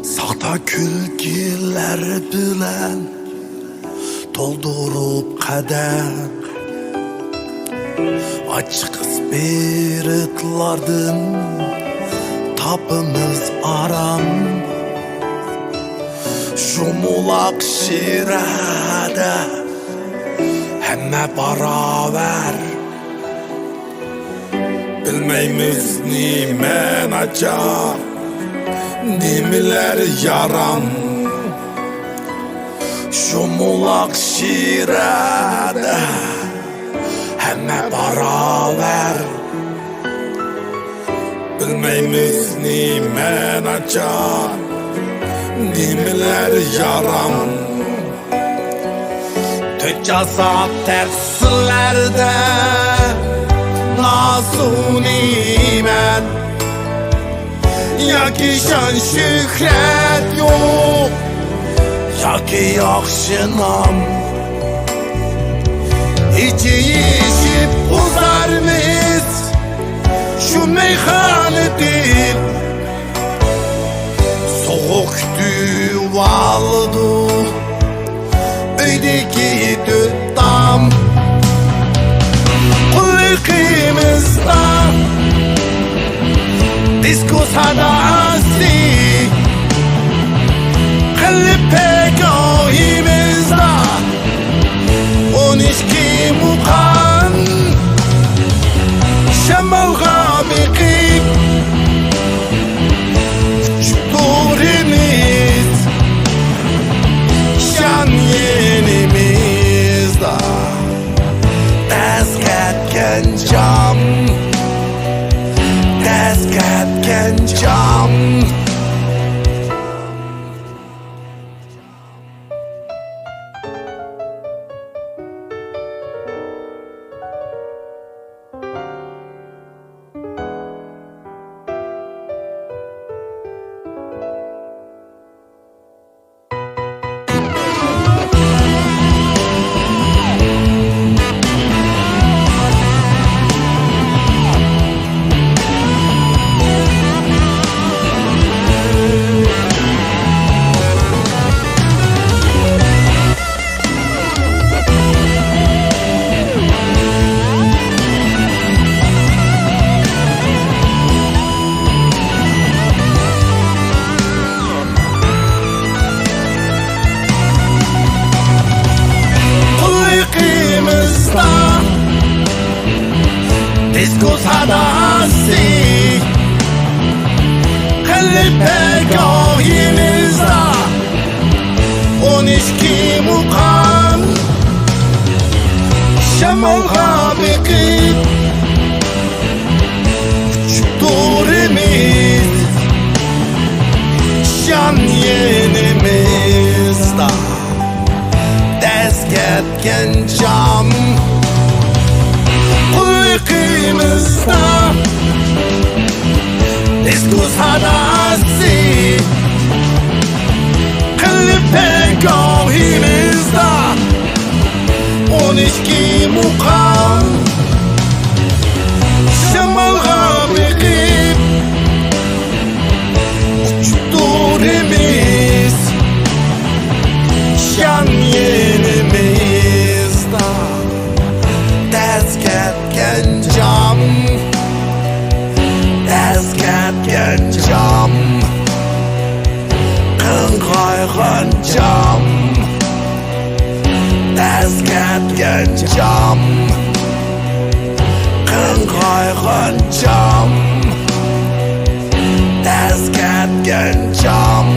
Sahta külgiler bilen doldurup kadem, açık spiritlardan tapımız aram. Şumulak şirade hemme beraber, bilmeymiz nimen acab, nimeler yaram. Şumulak şirade hemme beraber, bilmeymiz nimen acab, nimeler yaram. Tecazat terslerde nazu nimen, ya ki şan şükret yok, ya ki yakşınam. İçi yiyip uzarmız şu meyhanedin, soğuktu valdu öydeki düttam. Kullikimizda disko sadası, kalip pegahimizda 12 mukan, şemal gabiki şuturimiz, şan yenimizda dezgetken cam, dezgetken cam. Disko sadası, kalip pegahimizda 12 mukan, şemal gabiki şuturimiz, şan yenimizda dezgetken cam. Kullikimizda disko sadası, kalip pegahimizda 12 mukan, şemal gabiki şuturimiz, şan yenimizda dezgetken cam, dezgetken cam, kınkaygan cam, dezgetken cam, kınkaygan cam, dezgetken cam.